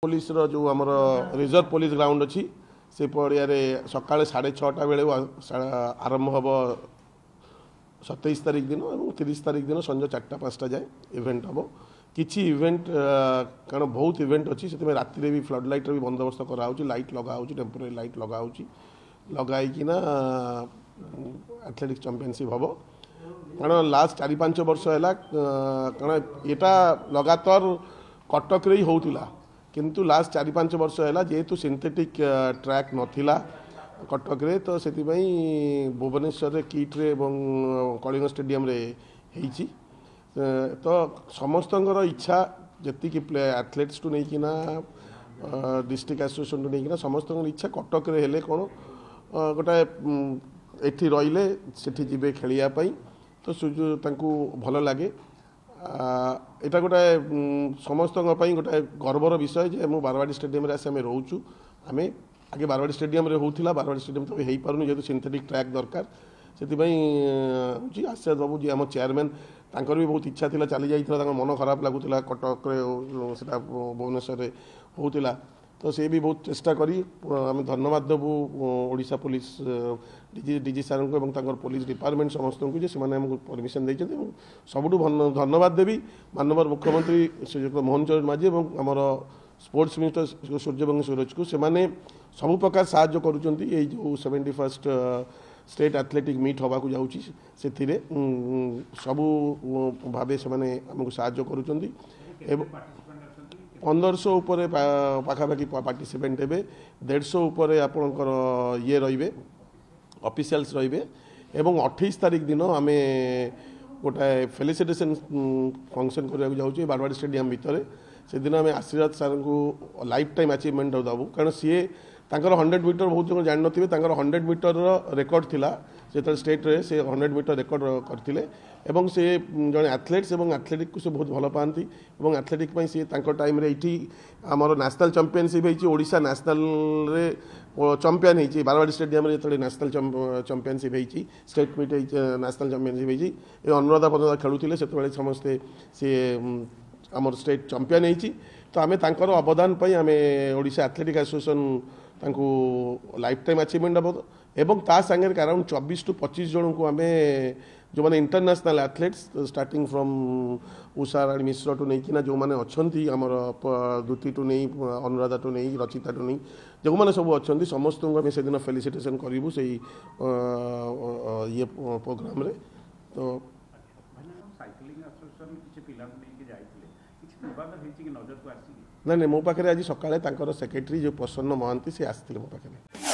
Police रो जो आमर reserve police ground अच्छी से पड़िया सका 6:30 बेले आरंभ हम 27 तारिख दिन और 30 तारिख दिन संजय 4-5 जाए इवेंट हम किसी इवेंट कारण बहुत इवेंट अच्छी से राति भी फ्लड लाइट भी बंदोबस्त कराऊँ लाइट लगाऊ टेम्पोरारी लाइट लगाऊ लगाईकिना एथलेटिक्स चैंपियनशिप हम कारण लास्ट 4-5 वर्ष है कारण यहाँ लगातार कटक ही होता किंतु लास्ट 4-5 वर्ष है जेहेतु सिंथेटिक ट्रैक नथिला कटक रे तो से भुवनेश्वर किट्रे कलिंग स्टेडियम रे हेची तो समस्त इच्छा जी प्ले एथलेट्स टू नहीं डिस्ट्रिक्ट एसोसिएशन टू नहीं समस्त इच्छा कटक रे हेले कौन गोटे एठी रहिले सेठी जिबे खेलियापाई तो भल लगे यहाँ गोटे समस्त गोटे गर्वर विषय जे मु बारवाड़ी स्टेडियम रे आसे रोचु आम आगे बारवाड़ी स्टेडियम रे होउथिला बारवाड़ी स्टेडियम तो हो पारुनी जेहेतु सिंथेटिक ट्रैक दरकार से आशीर्वाद बाबू जी आम चेयरमैन तांकर भी बहुत इच्छा थिला चली जाइथिला मन खराब लगुला कटक से भुवनेश्वर होउथिला तो से भी बहुत चेष्टा करी आम धन्यवाद देवु ओडिशा पुलिस डीजी सार को पुलिस डिपार्टमेंट समस्त को जे आमको परमिशन देते सबुठ धन्यवाद देवी माननीय मुख्यमंत्री श्री मोहन चरण माझी और आमर स्पोर्ट्स मिनिस्टर सूर्यवंशी सूरज को से सब प्रकार साहाय्य करुँच जो 71st स्टेट एथलेटिक मीट हवा को जाऊँगी से सबू भाव से आमको साहाय्य करुँच 1500 उपर पाखापाखि पार्टिसिपेंट हे 150 उपर आपणकर ये रे ऑफिशियल्स रे एवं 28 तारिख दिन आम गोटे फेलिसिटेशन फंक्शन करने जाऊँ बारवाड़ी स्टेडियम भितर से दिन आम आशीर्वाद सार को लाइफ टाइम अचीवमेंट दबू कारण सी 100 मीटर बहुत जन जान थे 100 मीटर रेकर्ड थिला से स्टेट रे से 100 मीटर रेकर्ड करथिले एवं से जड़े एथलेट्स और एथलेटिक को से बहुत भल पाती और एथलेटिक सी टाइम रे इठी आमर नेशनल चैंपियनशिप होती ओडिशा नेशनल रे चैंपियन होती बारवाड़ी स्टेडियम रे जो नेशनल चैंपियनशिप होती स्टेट मीट नेशनल चैंपियनशिप होती अनुराधा पदा खेलुले से समस्ते सी आमर स्टेट चैंपियन होती तो आम तर अवदान आम ओडिशा एथलेटिक एसोसिएशन तांको लाइफ टाइम अचीवमेंट हम एवं ता सांगे अराउंड 24 to 25 जन को आम जो मैंने international athletes starting from Usha Rani Mishra to नहीं जो मैंने अच्छा आमर दुती टू नहीं अनुराधा टू नहीं रचिता टू नहीं जो मैंने सब अच्छा समस्त को आम से दिन फेलिसिटेशन करूँ से ये प्रोग्राम रे तो नहीं मो पाखे आज सकाଳେ सेक्रेटरी जो प्रसन्न महांती से आसते मो पाखे।